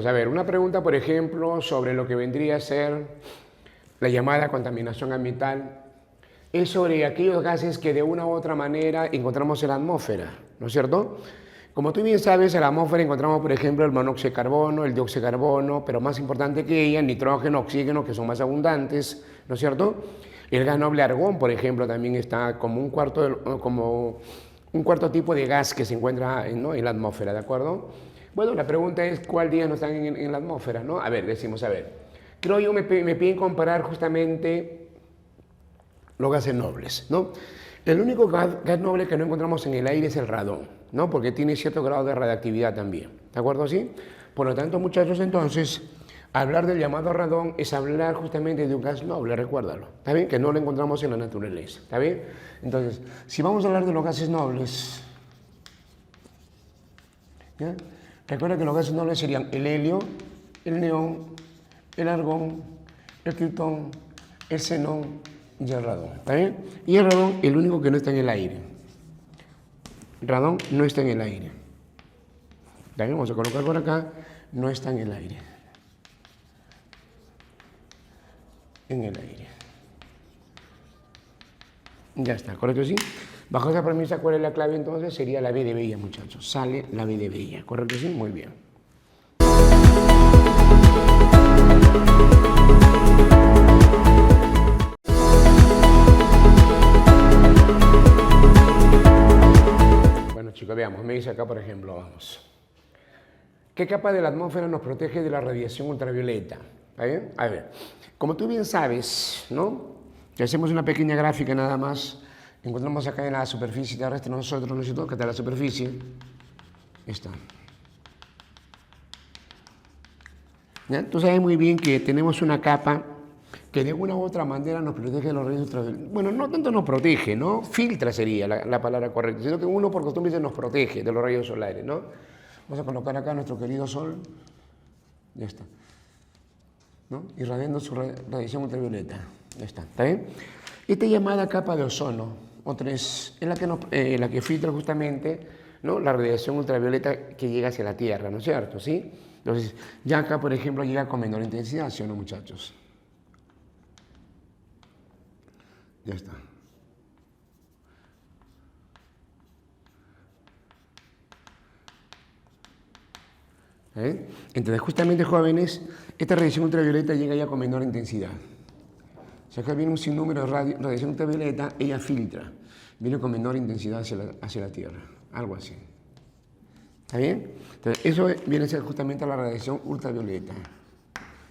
a ver, una pregunta, por ejemplo, sobre lo que vendría a ser la llamada contaminación ambiental, es sobre aquellos gases que de una u otra manera encontramos en la atmósfera, ¿no es cierto? Como tú bien sabes, en la atmósfera encontramos, por ejemplo, el monóxido de carbono, el dióxido de carbono, pero más importante que ella, nitrógeno, oxígeno, que son más abundantes, ¿no es cierto? El gas noble argón, por ejemplo, también está como un cuarto tipo de gas que se encuentra, ¿no?, en la atmósfera, ¿de acuerdo? Bueno, la pregunta es cuál día no están en la atmósfera, ¿no? A ver, decimos, a ver. Creo yo me piden comparar justamente los gases nobles, ¿no? El único gas noble que no encontramos en el aire es el radón, ¿no? Porque tiene cierto grado de radiactividad también, ¿de acuerdo? ¿Sí? Por lo tanto, muchachos, entonces, hablar del llamado radón es hablar justamente de un gas noble, recuérdalo, ¿está bien? Que no lo encontramos en la naturaleza, ¿está bien? Entonces, si vamos a hablar de los gases nobles, ¿ya? Recuerda que los gases nobles serían el helio, el neón, el argón, el criptón, el xenón y el radón, ¿está bien? Y el radón, el único que no está en el aire. El radón no está en el aire. ¿Está bien? Vamos a colocar por acá, no está en el aire. En el aire. Ya está, ¿correcto? ¿Sí? Bajo esa premisa, ¿cuál es la clave entonces? Sería la B de Bella, muchachos. Sale la B de Bella, ¿correcto? ¿Sí? Muy bien. Bueno, chicos, veamos. Me dice acá, por ejemplo, vamos. ¿Qué capa de la atmósfera nos protege de la radiación ultravioleta? ¿Está bien? A ver, como tú bien sabes, ¿no? Que hacemos una pequeña gráfica nada más. Encontramos acá en la superficie terrestre nosotros, ¿no es cierto? Que está la superficie. Está. ¿Ya? Tú sabes muy bien que tenemos una capa que de una u otra manera nos protege de los rayos ultravioletas. Bueno, no tanto nos protege, ¿no? Filtra sería la palabra correcta, sino que uno por costumbre dice nos protege de los rayos solares, ¿no? Vamos a colocar acá nuestro querido Sol. Ya está. ¿No? Irradiando su radiación ultravioleta. Ya está. ¿Está bien? Esta llamada capa de ozono, es la que filtra justamente, ¿no?, la radiación ultravioleta que llega hacia la Tierra, ¿no es cierto? ¿Sí? Entonces, ya acá, por ejemplo, llega con menor intensidad, ¿sí o no, muchachos? Ya está. Entonces, justamente, jóvenes, esta radiación ultravioleta llega ya con menor intensidad. Si acá viene un sinnúmero de radiación ultravioleta, ella filtra, viene con menor intensidad hacia la Tierra, algo así. ¿Está bien? Entonces, eso viene a ser justamente la radiación ultravioleta.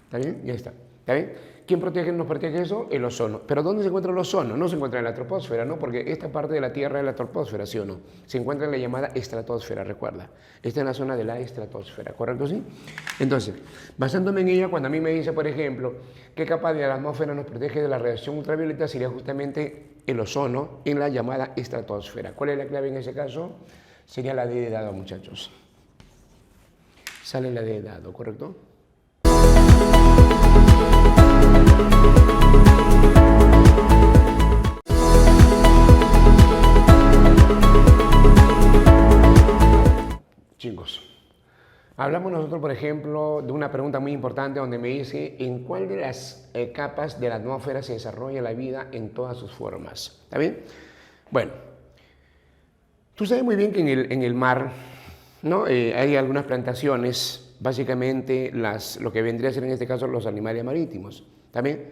¿Está bien? Ya está. ¿Está bien? ¿Quién nos protege eso? El ozono. ¿Pero dónde se encuentra el ozono? No se encuentra en la troposfera, ¿no? Porque esta parte de la Tierra es la troposfera, ¿sí o no? Se encuentra en la llamada estratosfera, recuerda. Está en la zona de la estratosfera, ¿correcto? ¿Sí? Entonces, basándome en ella, cuando a mí me dice, por ejemplo, qué capa de la atmósfera nos protege de la radiación ultravioleta, sería justamente el ozono en la llamada estratosfera. ¿Cuál es la clave en ese caso? Sería la D de dado, muchachos. Sale la D de dado, ¿correcto? Chicos, hablamos nosotros, por ejemplo, de una pregunta muy importante donde me dice ¿en cuál de las capas de la atmósfera se desarrolla la vida en todas sus formas? ¿Está bien? Bueno, tú sabes muy bien que en el mar, ¿no?, hay algunas plantaciones, básicamente lo que vendría a ser en este caso los animales marítimos. ¿Está bien?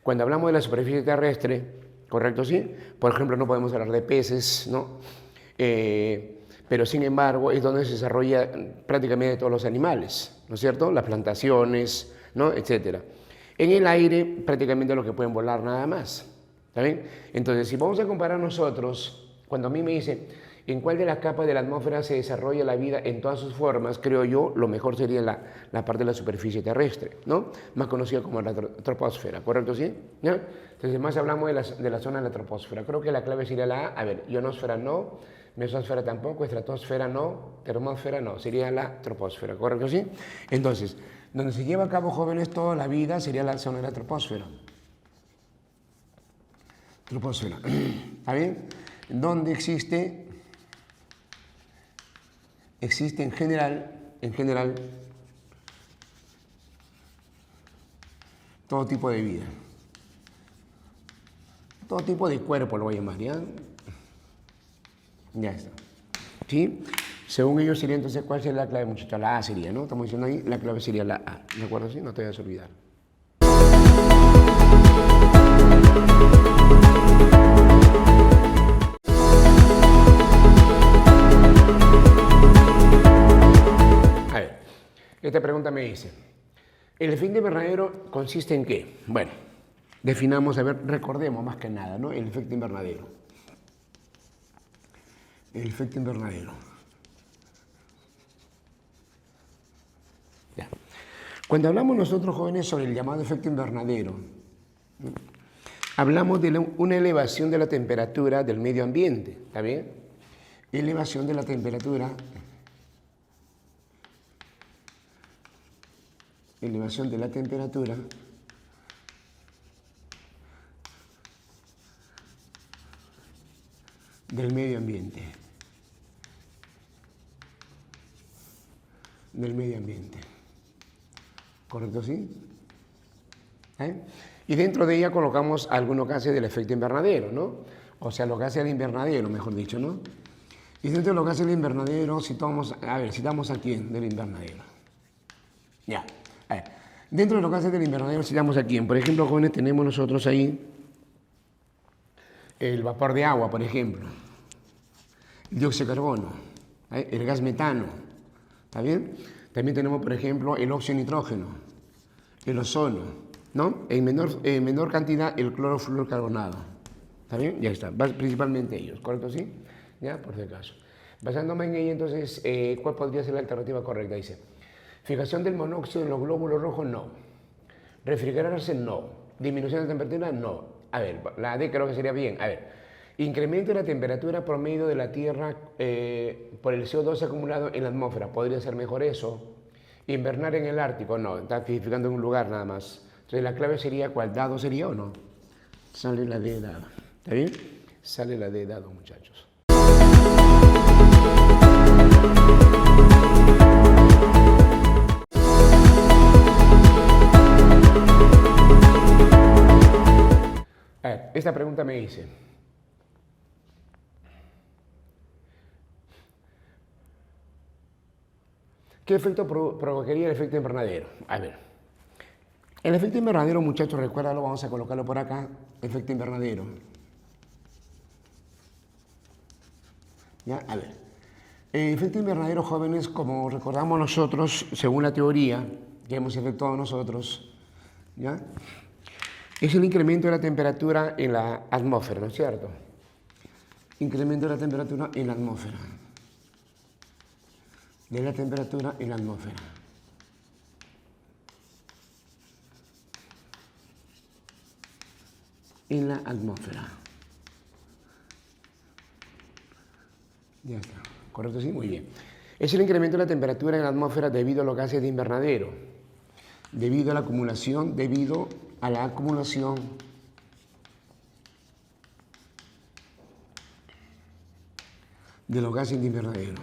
Cuando hablamos de la superficie terrestre, ¿correcto? Sí. Por ejemplo, no podemos hablar de peces, ¿no? Pero sin embargo es donde se desarrolla prácticamente todos los animales, ¿no es cierto? Las plantaciones, ¿no?, etcétera. En el aire prácticamente lo que pueden volar nada más, ¿está bien? Entonces, si vamos a comparar nosotros, cuando a mí me dicen en cuál de las capas de la atmósfera se desarrolla la vida en todas sus formas, creo yo, lo mejor sería la parte de la superficie terrestre, ¿no?, más conocida como la troposfera, ¿correcto? ¿Sí? ¿Ya? Entonces, más hablamos de la zona de la troposfera. Creo que la clave sería la A. A ver, ionosfera no, mesosfera tampoco, estratosfera no, termósfera no, sería la troposfera, ¿correcto? ¿Sí? Entonces, donde se lleva a cabo, jóvenes, toda la vida sería la zona de la troposfera. Troposfera, ¿está bien? Donde existe en general todo tipo de vida. Todo tipo de cuerpo lo voy a llamar, ¿ya? Ya está. ¿Sí? Según ellos sería entonces, ¿cuál sería la clave, muchachos? La A sería, ¿no? Estamos diciendo ahí, la clave sería la A. ¿De acuerdo? ¿Sí? No te vayas a olvidar. A ver, esta pregunta me dice, ¿el efecto invernadero consiste en qué? Bueno, definamos, a ver, recordemos más que nada, ¿no? El efecto invernadero. El efecto invernadero. Ya. Cuando hablamos nosotros, jóvenes, sobre el llamado efecto invernadero, hablamos de una elevación de la temperatura del medio ambiente, ¿está bien? Elevación de la temperatura. Elevación de la temperatura del medio ambiente. Del medio ambiente. ¿Correcto, sí? Y dentro de ella colocamos algunos gases del efecto invernadero, ¿no? O sea, los gases del invernadero, mejor dicho, ¿no? Y dentro de los gases del invernadero citamos, a ver, citamos a quién del invernadero. Ya. A ver, dentro de los gases del invernadero citamos a quién. Por ejemplo, jóvenes, tenemos nosotros ahí el vapor de agua, por ejemplo, el dióxido de carbono, el gas metano, ¿está bien? También tenemos, por ejemplo, el óxido de nitrógeno, el ozono, ¿no? En menor cantidad el clorofluorocarbonado, ¿está bien? Ya está, principalmente ellos, ¿correcto? ¿Sí? Ya, por si acaso. Basándome en ello, entonces, ¿cuál podría ser la alternativa correcta? Dice, fijación del monóxido en los glóbulos rojos, no. Refrigerarse, no. Disminución de temperatura, no. A ver, la D creo que sería bien. A ver, incremento de la temperatura promedio de la Tierra por el CO2 acumulado en la atmósfera. ¿Podría ser mejor eso? Invernar en el Ártico, no. Está especificando en un lugar nada más. Entonces la clave sería, ¿cuál? ¿Dado sería o no? Sale la D dado. ¿Está bien? Sale la D dado, muchachos. A ver, esta pregunta me dice, ¿qué efecto provocaría el efecto invernadero? A ver, el efecto invernadero, muchachos, recuérdalo, vamos a colocarlo por acá, efecto invernadero. ¿Ya? A ver, el efecto invernadero, jóvenes, como recordamos nosotros, según la teoría que hemos efectuado nosotros, ¿ya? Es el incremento de la temperatura en la atmósfera, ¿no es cierto? Incremento de la temperatura en la atmósfera. De la temperatura en la atmósfera. En la atmósfera. Ya está. ¿Correcto? Sí, muy bien. Es el incremento de la temperatura en la atmósfera debido a los gases de invernadero. Debido a la acumulación de los gases de invernadero.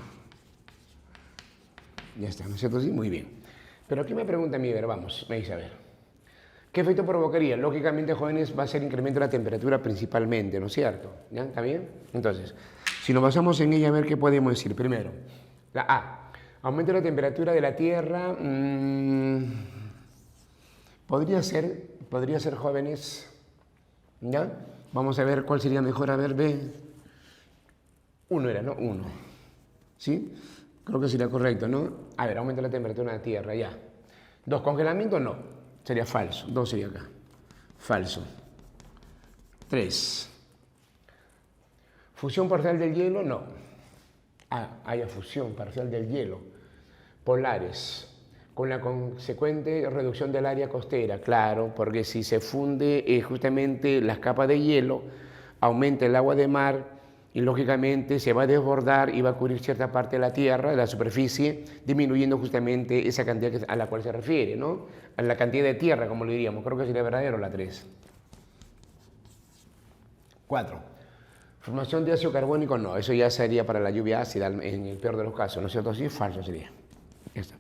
Ya está, ¿no es cierto? Sí, muy bien. Pero aquí me pregunta a mí, a ver, vamos, me dice, a ver, ¿qué efecto provocaría? Lógicamente, jóvenes, va a ser incremento de la temperatura principalmente, ¿no es cierto? ¿Ya? ¿Está bien? Entonces, si nos basamos en ella, a ver qué podemos decir. Primero, la A, aumento de la temperatura de la Tierra, podría ser, jóvenes, ¿ya? Vamos a ver cuál sería mejor, a ver, B. 1 era, ¿no? 1. ¿Sí? Creo que sería correcto, ¿no? A ver, aumenta la temperatura de la Tierra, ya. 2, congelamiento, no. Sería falso. 2 sería acá. Falso. 3. Fusión parcial del hielo, no. Haya fusión parcial del hielo. Polares. Con la consecuente reducción del área costera, claro, porque si se funde justamente las capas de hielo, aumenta el agua de mar y lógicamente se va a desbordar y va a cubrir cierta parte de la tierra, de la superficie, disminuyendo justamente esa cantidad a la cual se refiere, ¿no? A la cantidad de tierra, como le diríamos. Creo que sería verdadero la 3. 4. Formación de ácido carbónico, no. Eso ya sería para la lluvia ácida en el peor de los casos, ¿no es cierto? Sí, falso sería. Ya está.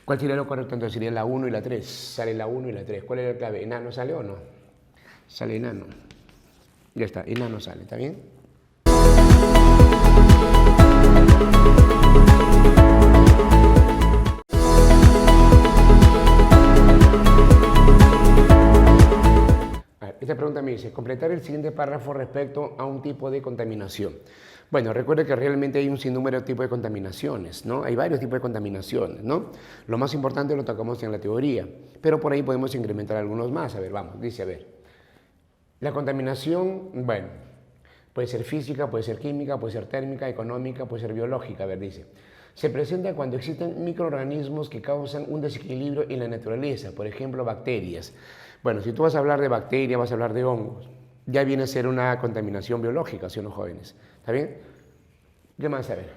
¿Cuál sería lo correcto? Entonces sería la 1 y la 3. Sale la 1 y la 3. ¿Cuál es la clave? ¿Enano sale o no? Sale enano. Ya está, enano sale, ¿está bien? Esta pregunta me dice, completar el siguiente párrafo respecto a un tipo de contaminación. Bueno, recuerde que realmente hay un sinnúmero de tipos de contaminaciones, ¿no? Hay varios tipos de contaminaciones, ¿no? Lo más importante lo tocamos en la teoría, pero por ahí podemos incrementar algunos más. A ver, vamos, dice, a ver. La contaminación, bueno, puede ser física, puede ser química, puede ser térmica, económica, puede ser biológica, a ver, dice. Se presenta cuando existen microorganismos que causan un desequilibrio en la naturaleza, por ejemplo, bacterias. Bueno, si tú vas a hablar de bacterias, vas a hablar de hongos, ya viene a ser una contaminación biológica, ¿sí o no, jóvenes? ¿Está bien? ¿Qué más? A ver.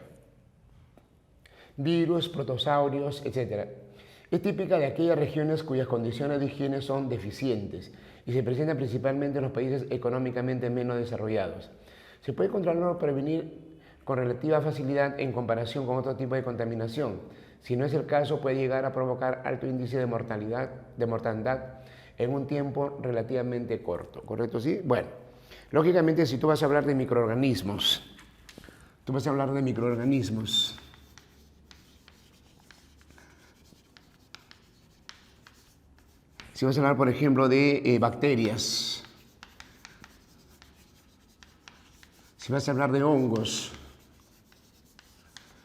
Virus, protozoarios, etc. Es típica de aquellas regiones cuyas condiciones de higiene son deficientes y se presenta principalmente en los países económicamente menos desarrollados. Se puede controlar o prevenir con relativa facilidad en comparación con otro tipo de contaminación. Si no es el caso, puede llegar a provocar alto índice de mortalidad en un tiempo relativamente corto. ¿Correcto? ¿Sí? Bueno, lógicamente si tú vas a hablar de microorganismos, si vas a hablar, por ejemplo, de bacterias, si vas a hablar de hongos,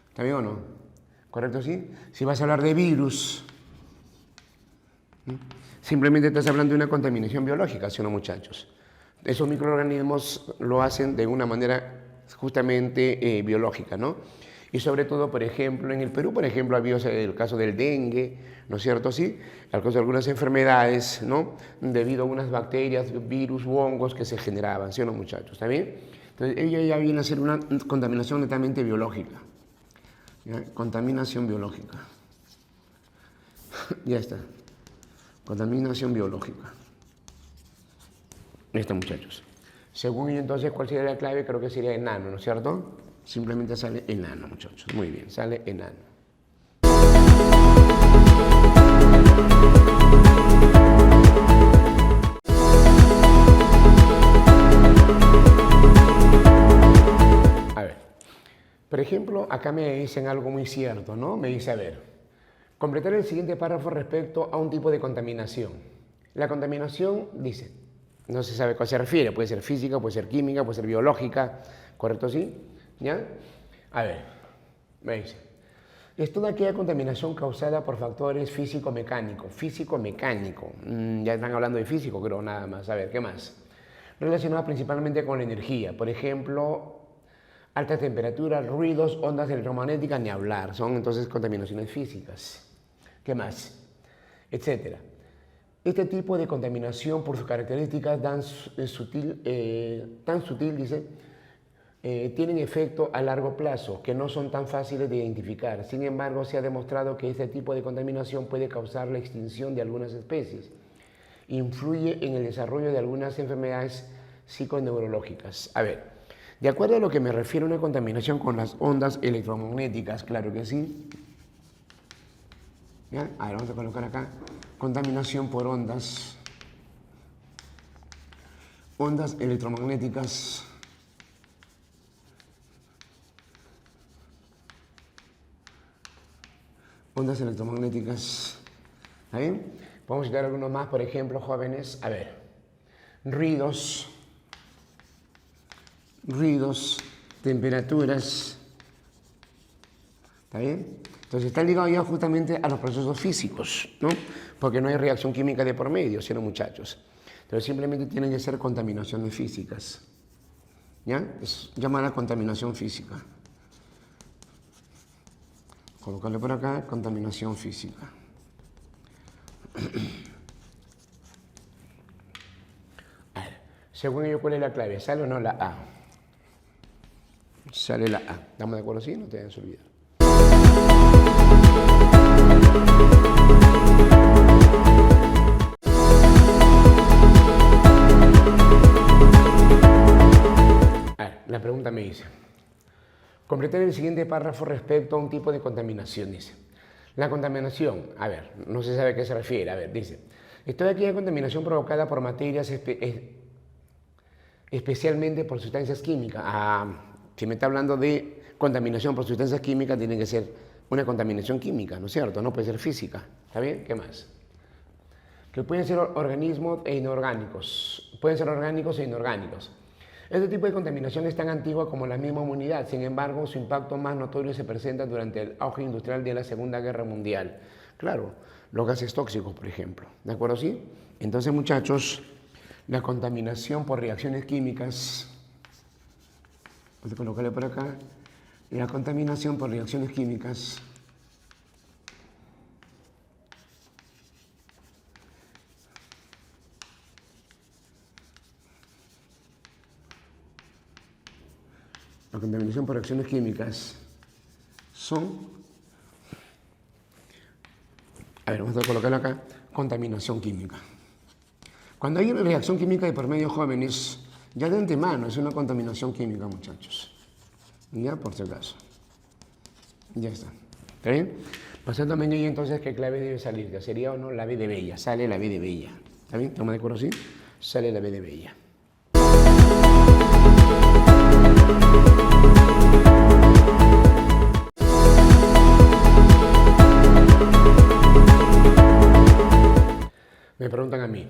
¿está bien o no? ¿Correcto? ¿Sí? Si vas a hablar de virus, simplemente estás hablando de una contaminación biológica, ¿sí o no, muchachos? Esos microorganismos lo hacen de una manera justamente biológica, ¿no? Y sobre todo, por ejemplo, en el Perú, por ejemplo, ha habido el caso del dengue, ¿no es cierto? Sí, al caso de algunas enfermedades, ¿no? Debido a unas bacterias, virus u hongos que se generaban, ¿sí o no, muchachos? ¿Está bien? Entonces, ella ya viene a ser una contaminación netamente biológica. ¿Ya? Contaminación biológica. Ya está. Contaminación biológica. Ya está, muchachos. Según yo, entonces, ¿cuál sería la clave? Creo que sería enano, ¿no es cierto? Simplemente sale enano, muchachos. Muy bien, sale enano. A ver, por ejemplo, acá me dicen algo muy cierto, ¿no? Me dice, a ver, completar el siguiente párrafo respecto a un tipo de contaminación. La contaminación, dice, no se sabe a cuál se refiere, puede ser física, puede ser química, puede ser biológica, ¿correcto? ¿Sí? ¿Ya? A ver, me dice, es toda aquella contaminación causada por factores físico-mecánicos. Físico-mecánico, ya están hablando de físico, creo, nada más. A ver, ¿qué más? Relacionada principalmente con la energía, por ejemplo, altas temperaturas, ruidos, ondas electromagnéticas, ni hablar, son entonces contaminaciones físicas. ¿Qué más? Etcétera. Este tipo de contaminación, por sus características tan sutil, dice, tienen efecto a largo plazo, que no son tan fáciles de identificar. Sin embargo, se ha demostrado que este tipo de contaminación puede causar la extinción de algunas especies. Influye en el desarrollo de algunas enfermedades psiconeurológicas. A ver, de acuerdo a lo que me refiero a una contaminación con las ondas electromagnéticas, claro que sí. ¿Ya? A ver, vamos a colocar acá. Contaminación por ondas. Ondas electromagnéticas. Ondas electromagnéticas. ¿Está bien? Podemos citar algunos más, por ejemplo, jóvenes. A ver. Ruidos. Ruidos. Temperaturas. ¿Está bien? Entonces están ligados ya justamente a los procesos físicos, ¿no? Porque no hay reacción química de por medio, ¿sí o no, muchachos? Entonces simplemente tienen que ser contaminaciones físicas. ¿Ya? Es llamada contaminación física. Colocarle por acá, contaminación física. A ver, según ello, ¿cuál es la clave? ¿Sale o no la A? Sale la A. ¿Estamos de acuerdo? Sí, no te debes olvidar. A ver, la pregunta me dice, completar el siguiente párrafo respecto a un tipo de contaminación, dice. La contaminación, a ver, no se sabe a qué se refiere. A ver, dice, toda aquella contaminación provocada por materias especialmente por sustancias químicas. Si me está hablando de contaminación por sustancias químicas, tiene que ser una contaminación química, ¿no es cierto? No puede ser física. ¿Está bien? ¿Qué más? Que pueden ser organismos e inorgánicos. Pueden ser orgánicos e inorgánicos. Este tipo de contaminación es tan antigua como la misma humanidad. Sin embargo, su impacto más notorio se presenta durante el auge industrial de la Segunda Guerra Mundial. Claro, los gases tóxicos, por ejemplo. ¿De acuerdo? ¿Sí? Entonces, muchachos, la contaminación por reacciones químicas, voy a colocarle por acá, la contaminación por reacciones químicas son, a ver, vamos a colocarlo acá, contaminación química. Cuando hay una reacción química de por medio jóvenes, ya de antemano es una contaminación química, muchachos. Ya, por si acaso. Ya está. ¿Está bien? Pasando también ahí entonces qué clave debe salir, ya sería o no la B de Bella. Sale la B de Bella. ¿Está bien? ¿Estamos de acuerdo así? Sale la B de Bella. Me preguntan a mí.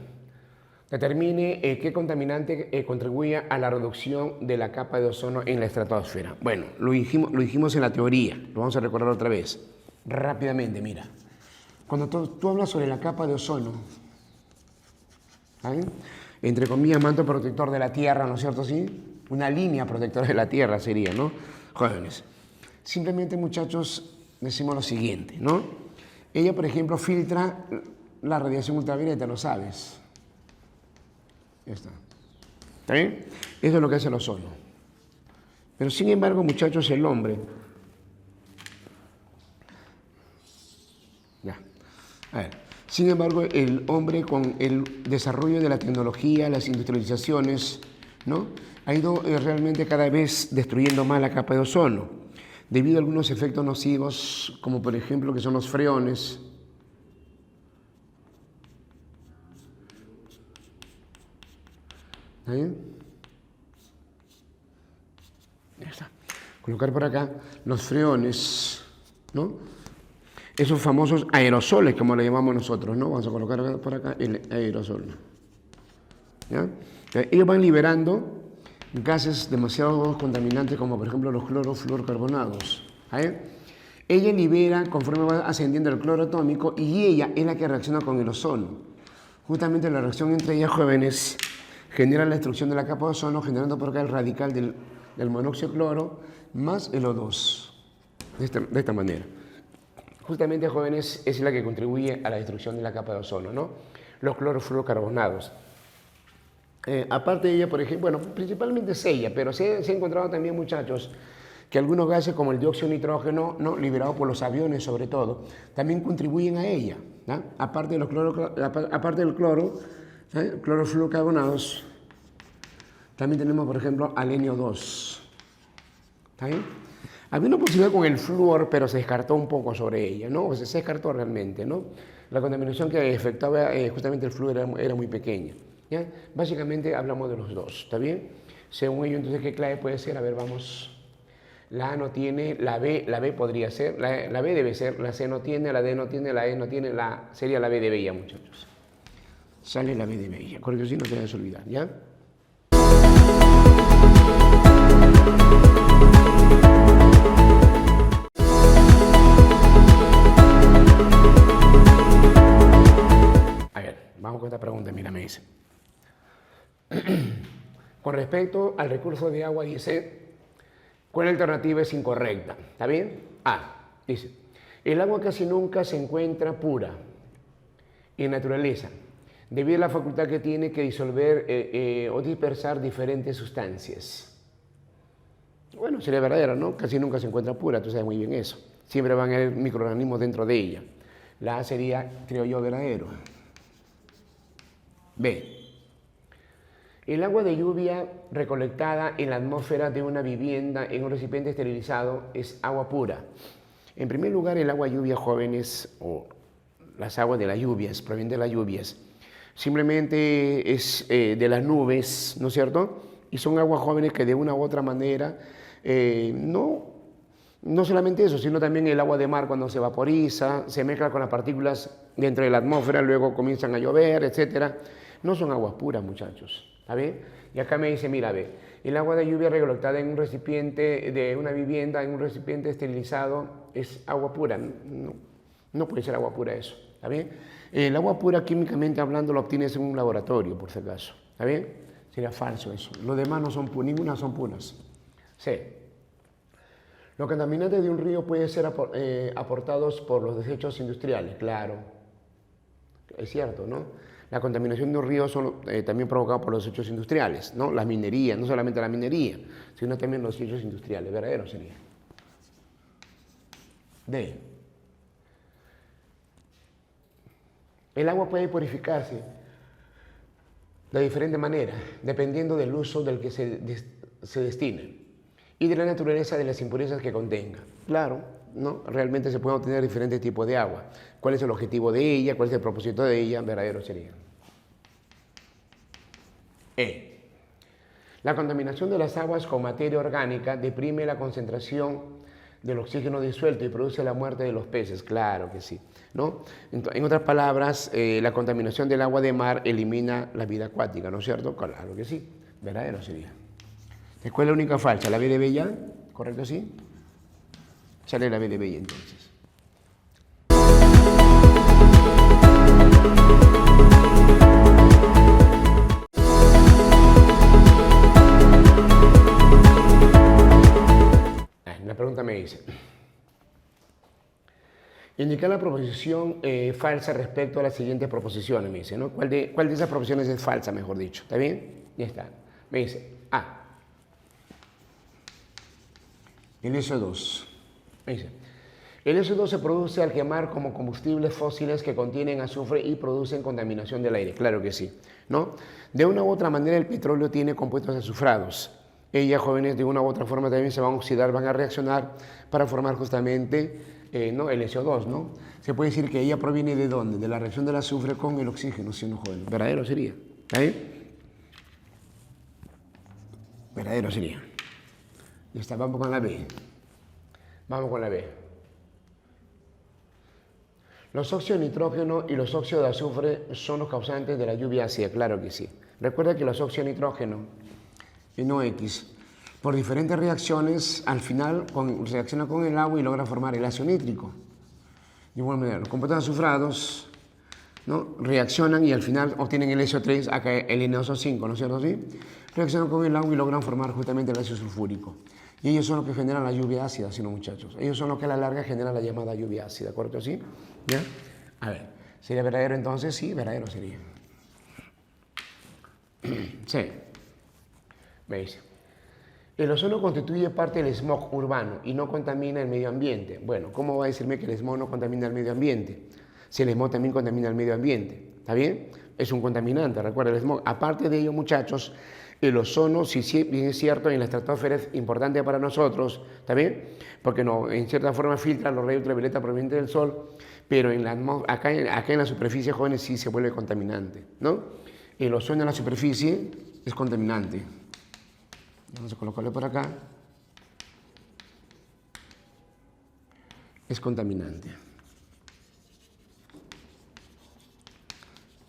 Determine qué contaminante contribuye a la reducción de la capa de ozono en la estratosfera. Bueno, lo dijimos en la teoría, lo vamos a recordar otra vez. Rápidamente, mira. Cuando tú hablas sobre la capa de ozono, ¿saben? Entre comillas, manto protector de la Tierra, ¿no es cierto? ¿Sí? Una línea protectora de la Tierra sería, ¿no? Jóvenes. Simplemente, muchachos, decimos lo siguiente, ¿no? Ella, por ejemplo, filtra la radiación ultravioleta, lo sabes. Ya está. ¿Está bien? Eso es lo que hace el ozono. Pero sin embargo, muchachos, el hombre... Ya. A ver. Sin embargo, el hombre con el desarrollo de la tecnología, las industrializaciones, ¿no? Ha ido realmente cada vez destruyendo más la capa de ozono, debido a algunos efectos nocivos, como por ejemplo que son los freones. ¿Está bien? Ya está. Colocar por acá los freones, ¿no? Esos famosos aerosoles, como le llamamos nosotros, ¿no? Vamos a colocar por acá el aerosol. ¿Ya? Ellos van liberando gases demasiado contaminantes, como por ejemplo los clorofluorcarbonados. Ella libera conforme va ascendiendo el cloro atómico y ella es la que reacciona con el ozono. Justamente la reacción entre ellas, jóvenes, genera la destrucción de la capa de ozono, generando por acá el radical del monóxido de cloro más el O2. De esta manera. Justamente, jóvenes, es la que contribuye a la destrucción de la capa de ozono, ¿no? Los clorofluorocarbonados. Aparte de ella, por ejemplo, bueno, principalmente es ella, pero se ha encontrado también, muchachos, que algunos gases como el dióxido de nitrógeno, ¿no? Liberado por los aviones sobre todo, también contribuyen a ella, ¿no? Aparte del clorofluorocarbonados, también tenemos, por ejemplo, alenio 2. ¿Está bien? Había una posibilidad con el flúor, pero se descartó un poco sobre ella, ¿no? O sea, se descartó realmente, ¿no? La contaminación que afectaba justamente el flúor era muy pequeña, ¿ya? Básicamente hablamos de los dos, ¿está bien? Según ello, entonces, ¿qué clave puede ser? A ver, vamos. La A no tiene, la B podría ser, la B debe ser, la C no tiene, la D no tiene, la E no tiene, sería la B de Bella, muchachos. Sale la B de Bella, porque si no te debes olvidar, ¿ya? A ver, vamos con esta pregunta, mira, me dice. Con respecto al recurso de agua, dice, ¿cuál alternativa es incorrecta? ¿Está bien? A, dice, el agua casi nunca se encuentra pura en naturaleza, debido a la facultad que tiene que disolver o dispersar diferentes sustancias. Bueno, sería verdadero, ¿no? Casi nunca se encuentra pura, tú sabes muy bien eso. Siempre van a haber microorganismos dentro de ella. La A sería, creo yo, verdadero. B. El agua de lluvia recolectada en la atmósfera de una vivienda en un recipiente esterilizado es agua pura. En primer lugar, el agua lluvia, jóvenes, o las aguas de las lluvias, provienen de las lluvias. Simplemente es de las nubes, ¿no es cierto? Y son aguas jóvenes que de una u otra manera, no solamente eso, sino también el agua de mar cuando se vaporiza, se mezcla con las partículas dentro de la atmósfera, luego comienzan a llover, etc. No son aguas puras, muchachos, ¿está bien? Y acá me dice, mira, ve, el agua de lluvia recolectada en un recipiente de una vivienda, en un recipiente esterilizado, es agua pura. No puede ser agua pura eso, ¿está bien? El agua pura, químicamente hablando, lo obtienes en un laboratorio, por si acaso, ¿está bien? Sería falso eso. Los demás no son puras, ninguna son puras. Sí. Los contaminantes de un río pueden ser aportados por los desechos industriales, claro. Es cierto, ¿no? La contaminación de un río son también provocada por los desechos industriales, ¿no? La minería, no solamente la minería, sino también los desechos industriales, verdadero sería. D. El agua puede purificarse de diferente manera, dependiendo del uso del que se destine y de la naturaleza de las impurezas que contenga. Claro, ¿no? Realmente se pueden obtener diferentes tipos de agua. ¿Cuál es el objetivo de ella? ¿Cuál es el propósito de ella? Verdadero sería. E. La contaminación de las aguas con materia orgánica deprime la concentración del oxígeno disuelto y produce la muerte de los peces. Claro que sí, ¿no? En otras palabras, la contaminación del agua de mar elimina la vida acuática, ¿no es cierto? Claro que sí, verdadero sería. ¿Cuál es la única falsa? ¿La B de Bella? ¿Correcto así? Sale la B de Bella entonces. Una pregunta me dice. Indicar la proposición falsa respecto a las siguientes proposiciones, me dice, ¿no? ¿Cuál de esas proposiciones es falsa, mejor dicho? ¿Está bien? Ya está. Me dice, A. El SO2. Me dice, el SO2 se produce al quemar como combustibles fósiles que contienen azufre y producen contaminación del aire. Claro que sí, ¿no? De una u otra manera el petróleo tiene compuestos azufrados. Ellas, jóvenes, de una u otra forma también se van a oxidar, van a reaccionar para formar justamente ¿no? el SO2, ¿no? Se puede decir que ella proviene ¿de dónde? De la reacción del azufre con el oxígeno, si no joven. ¿Verdadero sería? ¿Ahí? Verdadero sería. Ya está, vamos con la B. Vamos con la B. Los óxidos de nitrógeno y los óxidos de azufre son los causantes de la lluvia ácida, claro que sí. Recuerda que los óxidos de nitrógeno, NOx, por diferentes reacciones, al final reacciona con el agua y logra formar el ácido nítrico. De igual manera, los compuestos azufrados, ¿no? Reaccionan y al final obtienen el SO3, acá el NO5, ¿no es cierto? ¿Sí? Reaccionan con el agua y logran formar justamente el ácido sulfúrico. Y ellos son los que generan la lluvia ácida, ¿sí, no, muchachos? Ellos son los que a la larga generan la llamada lluvia ácida, ¿correcto? ¿Sí? ¿Ya? A ver, ¿sería verdadero entonces? Sí, verdadero sería. Sí. Me dice, el ozono constituye parte del smog urbano y no contamina el medio ambiente. Bueno, ¿cómo va a decirme que el smog no contamina el medio ambiente? Si el smog también contamina el medio ambiente, ¿está bien? Es un contaminante, recuerda el smog. Aparte de ello, muchachos, el ozono, si bien es cierto, en la estratosfera es importante para nosotros, ¿está bien? Porque no, en cierta forma filtra los rayos ultravioleta provenientes del sol, pero acá en la superficie, jóvenes, sí se vuelve contaminante, ¿no? El ozono en la superficie es contaminante. Vamos a colocarlo por acá. Es contaminante.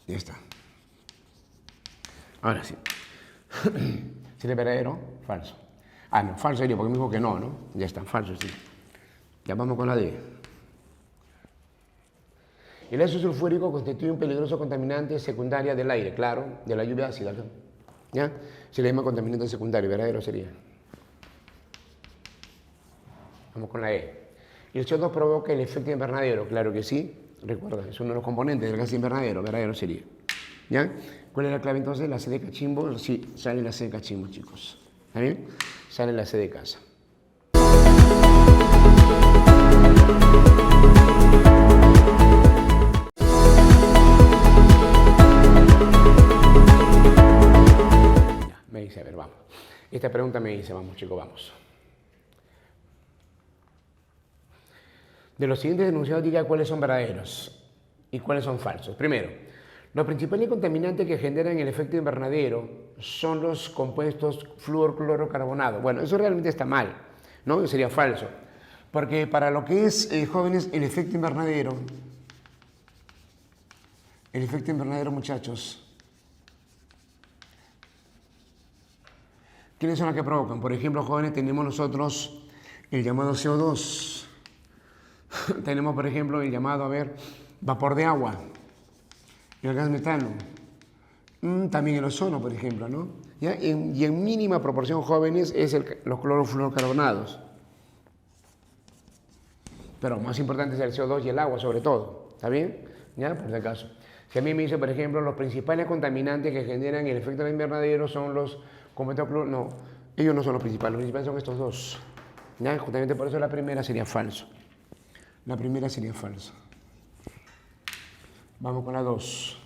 Ya está. Ahora sí. ¿Sería verdadero? Falso. Ah, no, falso sería porque me dijo que no, ¿no? Ya está, falso sí. Ya vamos con la D. El ácido sulfúrico constituye un peligroso contaminante secundario del aire, claro, de la lluvia ácida. ¿Ya? Se le llama contaminante secundario, verdadero sería. Vamos con la E. El CO2 provoca el efecto invernadero, claro que sí. Recuerda, es uno de los componentes del gas invernadero, verdadero sería. ¿Ya? ¿Cuál es la clave entonces? La C de cachimbo. Sí, sale la C de cachimbo, chicos. ¿Está bien? Sale la C de casa. Ya, me dice, a ver, vamos. Esta pregunta me dice, vamos chicos, vamos. De los siguientes enunciados diga cuáles son verdaderos y cuáles son falsos. Primero, los principales contaminantes que generan el efecto invernadero son los compuestos fluorclorocarbonados. Bueno, eso realmente está mal, ¿no? Sería falso. Porque para lo que es, jóvenes, el efecto invernadero, muchachos, ¿quiénes son los que provocan? Por ejemplo, jóvenes, tenemos nosotros el llamado CO2. Tenemos, por ejemplo, el llamado, vapor de agua, el gas metano, también el ozono, por ejemplo, ¿no? ¿Ya? Y en mínima proporción, jóvenes, es los clorofluorocarbonados. Pero más importante es el CO2 y el agua, sobre todo. ¿Está bien? ¿Ya? Por si acaso. Si a mí me dice, por ejemplo, los principales contaminantes que generan el efecto del invernadero son los compuestos no, ellos no son los principales son estos dos. ¿Ya? Justamente por eso la primera sería falso. La primera sería falsa. Vamos con la 2.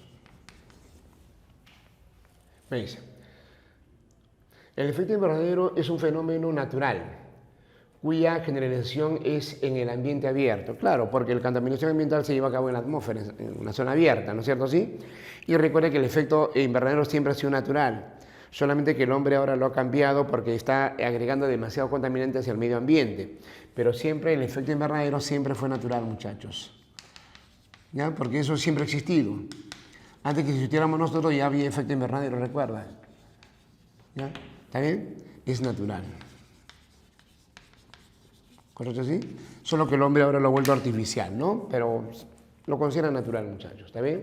Me dice, el efecto invernadero es un fenómeno natural cuya generalización es en el ambiente abierto. Claro, porque la contaminación ambiental se lleva a cabo en la atmósfera, en una zona abierta, ¿no es cierto? ¿Sí? Y recuerde que el efecto invernadero siempre ha sido natural, solamente que el hombre ahora lo ha cambiado porque está agregando demasiado contaminante hacia el medio ambiente. Pero siempre el efecto invernadero siempre fue natural, muchachos. ¿Ya? Porque eso siempre ha existido. Antes que existiéramos nosotros ya había efecto invernadero, ¿recuerdas? ¿Ya? ¿Está bien? Es natural. ¿Correcto, sí? Solo que el hombre ahora lo ha vuelto artificial, ¿no? Pero lo considera natural, muchachos, ¿está bien?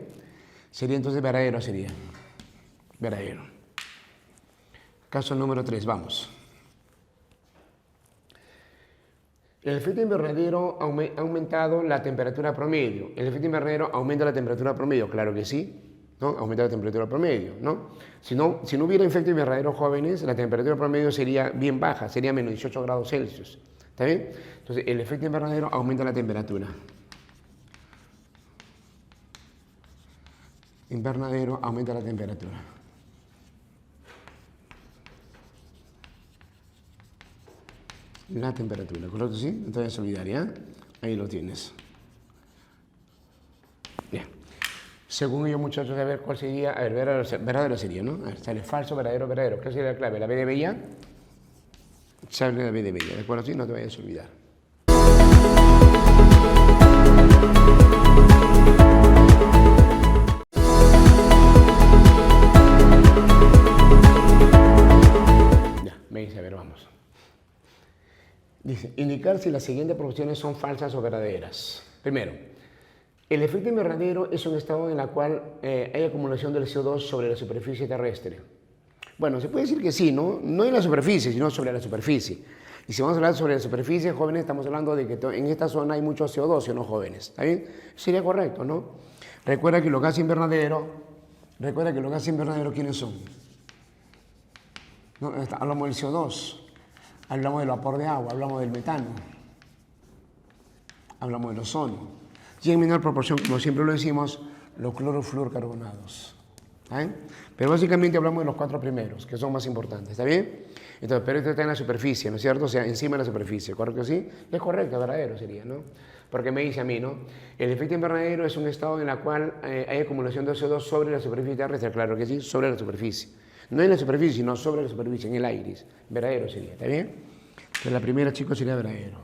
Sería entonces verdadero, sería. Verdadero. Caso número 3, vamos. El efecto invernadero ha aumentado la temperatura promedio. El efecto invernadero aumenta la temperatura promedio, claro que sí, ¿no? Aumenta la temperatura promedio, ¿no? Si no hubiera efecto invernadero, jóvenes, la temperatura promedio sería bien baja, sería menos 18 grados Celsius. ¿Está bien? Entonces, el efecto invernadero aumenta la temperatura. Invernadero aumenta la temperatura. La temperatura, ¿correcto? ¿Sí? No te vayas a olvidar, ¿ya? Ahí lo tienes. Bien. Según ellos, muchachos, a ver cuál sería. A ver, verdadero sería, ¿no? A ver, sale falso, verdadero, verdadero. ¿Qué sería la clave? ¿La B de Bella? Sale la B de Bella, ¿de acuerdo? Sí, no te vayas a olvidar. Ya, me dice, a ver, vamos. Dice, indicar si las siguientes proposiciones son falsas o verdaderas. Primero, el efecto invernadero es un estado en el cual hay acumulación del CO2 sobre la superficie terrestre. Bueno, se puede decir que sí, ¿no? No en la superficie, sino sobre la superficie. Y si vamos a hablar sobre la superficie, jóvenes, estamos hablando de que en esta zona hay mucho CO2, ¿no, jóvenes? ¿Está bien? Sería correcto, ¿no? Recuerda que los gases invernaderos, ¿quiénes son? ¿No? Hablamos del CO2. Hablamos del vapor de agua, hablamos del metano, hablamos del ozono. Y en menor proporción, como siempre lo decimos, los clorofluorocarbonados. Pero básicamente hablamos de los 4 primeros, que son más importantes, ¿está bien? Entonces, pero esto está en la superficie, ¿no es cierto? O sea, encima de la superficie, ¿correcto? ¿Sí? Es correcto, verdadero sería, ¿no? Porque me dice a mí, ¿no? El efecto invernadero es un estado en el cual hay acumulación de CO2 sobre la superficie terrestre, claro que sí, sobre la superficie. No en la superficie, sino sobre la superficie, en el aire. Verdadero sería, ¿está bien? Entonces la primera, chicos, sería verdadero.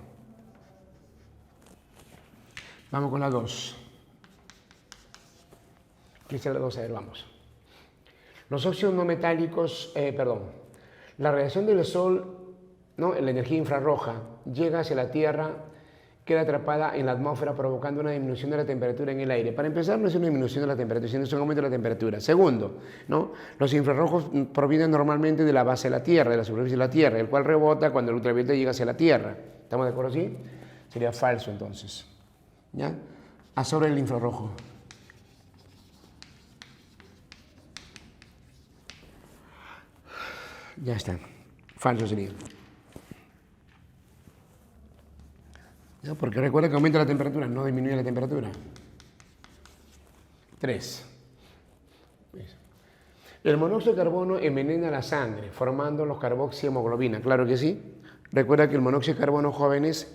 Vamos con la 2. ¿Qué es la 2? A ver, vamos. Los óxidos no metálicos, la radiación del Sol, ¿no? La energía infrarroja, llega hacia la Tierra, queda atrapada en la atmósfera provocando una disminución de la temperatura en el aire. Para empezar, no es una disminución de la temperatura, sino es un aumento de la temperatura. Segundo, ¿no? Los infrarrojos provienen normalmente de la base de la Tierra, de la superficie de la Tierra, el cual rebota cuando el ultravioleta llega hacia la Tierra. ¿Estamos de acuerdo así? Sería falso entonces. ¿Ya? A sobre el infrarrojo. Ya está. Falso sería. ¿Ya? Porque recuerda que aumenta la temperatura, no disminuye la temperatura. 3. El monóxido de carbono envenena la sangre, formando los carboxihemoglobina. Claro que sí. Recuerda que el monóxido de carbono, jóvenes,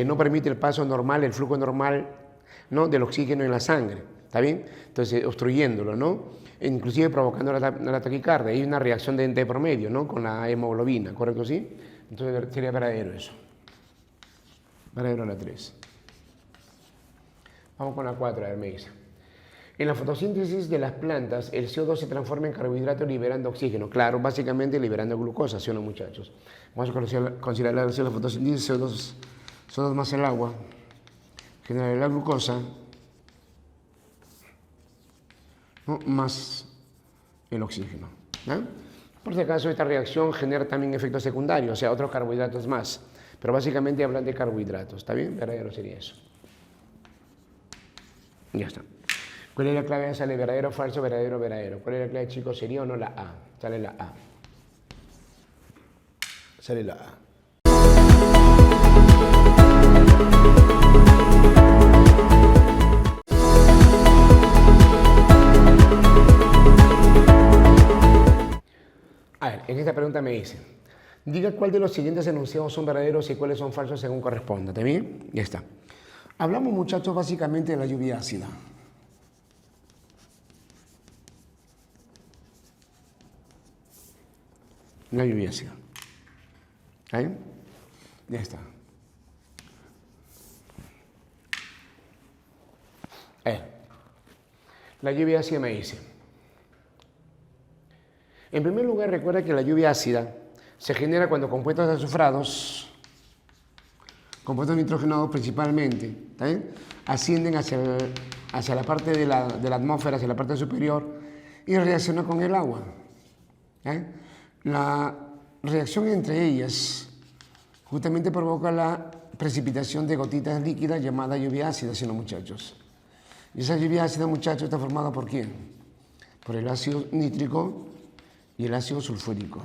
no permite el paso normal, el flujo normal, ¿no?, del oxígeno en la sangre, ¿está bien? Entonces, obstruyéndolo, ¿no? Inclusive provocando la taquicardia. Hay una reacción de promedio, ¿no?, con la hemoglobina, ¿correcto? ¿Sí? Entonces sería verdadero eso. Verdadero la 3. Vamos con la 4, a ver, me dice. En la fotosíntesis de las plantas, el CO2 se transforma en carbohidrato liberando oxígeno. Claro, básicamente liberando glucosa, ¿sí o no, muchachos? Vamos a considerar la fotosíntesis, CO2 más el agua, genera la glucosa, ¿no?, más el oxígeno, ¿no? Por si acaso, esta reacción genera también efectos secundarios, o sea, otros carbohidratos más. Pero básicamente hablan de carbohidratos, ¿está bien? Verdadero sería eso. Ya está. ¿Cuál es la clave? Sale verdadero, falso, verdadero, verdadero. ¿Cuál es la clave, chicos? ¿Sería o no la A? Sale la A. Sale la A. A ver, en esta pregunta me dice, diga cuál de los siguientes enunciados son verdaderos y cuáles son falsos según corresponda. ¿Está bien? Ya está. Hablamos, muchachos, básicamente de la lluvia ácida. La lluvia ácida. ¿Ahí? Ya está. La lluvia ácida me dice. En primer lugar, recuerda que la lluvia ácida se genera cuando compuestos azufrados, compuestos nitrogenados principalmente, ¿está bien?, ascienden hacia la parte de la atmósfera, hacia la parte superior, y reaccionan con el agua. La reacción entre ellas justamente provoca la precipitación de gotitas líquidas llamada lluvia ácida, ¿sí, no, muchachos? Y esa lluvia ácida, muchachos, está formada ¿por quién? Por el ácido nítrico y el ácido sulfúrico.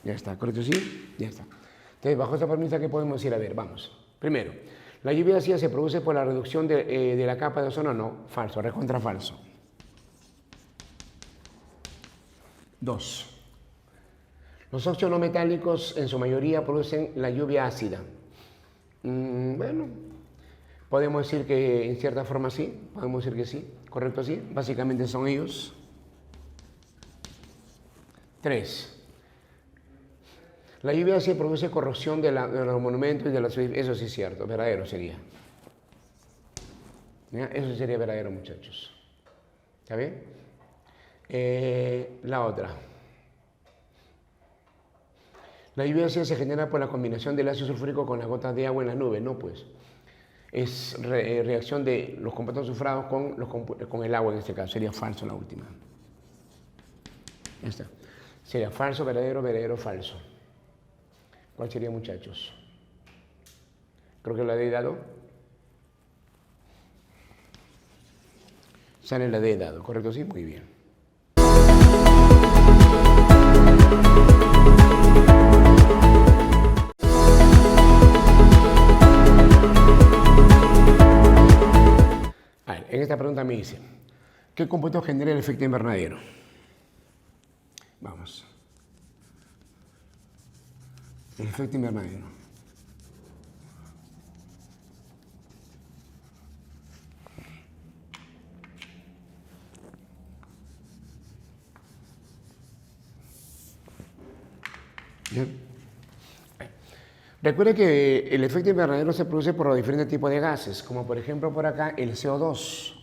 Ya está, ¿correcto? ¿Sí? Ya está. Entonces, bajo esta premisa, ¿qué podemos decir? A ver, vamos. Primero, ¿la lluvia ácida se produce por la reducción de la capa de ozono? No, falso, recontra falso. 2. Los óxidos no metálicos en su mayoría producen la lluvia ácida. Bueno, podemos decir que en cierta forma sí, podemos decir que sí, ¿correcto? Sí, básicamente son ellos. 3. La lluvia ácida produce corrosión de los monumentos y de las... Eso sí es cierto, verdadero sería. ¿Ya? Eso sería verdadero, muchachos. ¿Está bien? La otra. La lluvia ácida se genera por la combinación del ácido sulfúrico con las gotas de agua en la nube. No, pues. Es reacción de los compuestos azufrados con el agua en este caso. Sería falso la última. Ya está. Sería falso, verdadero, verdadero, falso. ¿Cuál sería, muchachos? Creo que la D dado. Sale la D dado, ¿correcto? Sí, muy bien. A ver, en esta pregunta me dice, ¿qué compuesto genera el efecto invernadero? Vamos. El efecto invernadero. Bien. Recuerde que el efecto invernadero se produce por los diferentes tipos de gases, como por ejemplo por acá el CO2.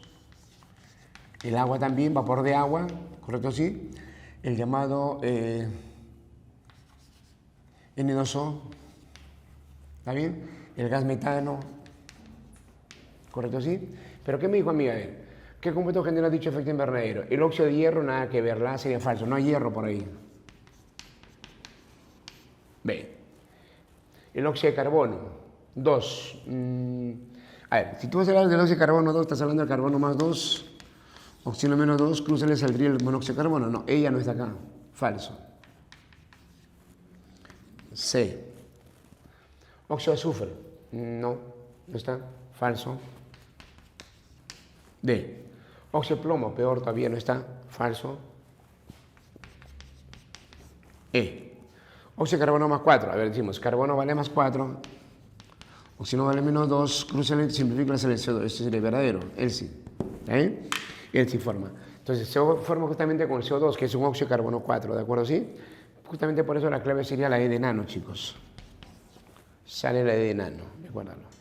El agua también, vapor de agua, ¿correcto? Sí. El llamado N2O, ¿está bien? El gas metano, ¿correcto? Sí. Pero ¿qué me dijo a mí? A ver, ¿qué compuesto genera dicho efecto invernadero? El óxido de hierro, nada que ver, la sería falso, no hay hierro por ahí. B. El óxido de carbono, 2. A ver, si tú vas a hablar del óxido de carbono 2, estás hablando del carbono más 2, oxígeno menos 2, cruza le saldría el monóxido de carbono. No, ella no está acá, falso. C. Óxido de azufre, no está, falso. D. Óxido de plomo, peor todavía, no está, falso. E. Óxido de carbono más 4, a ver, decimos, carbono vale más 4, Oxígeno vale menos 2, cruza, simplifica la selección. Este sería verdadero, él sí. ¿Está bien? Él sí forma. Entonces, se forma justamente con el CO2, que es un óxido de carbono 4, ¿de acuerdo? ¿Sí? Justamente por eso la clave sería la E de nano, chicos. Sale la E de nano, recuérdalo.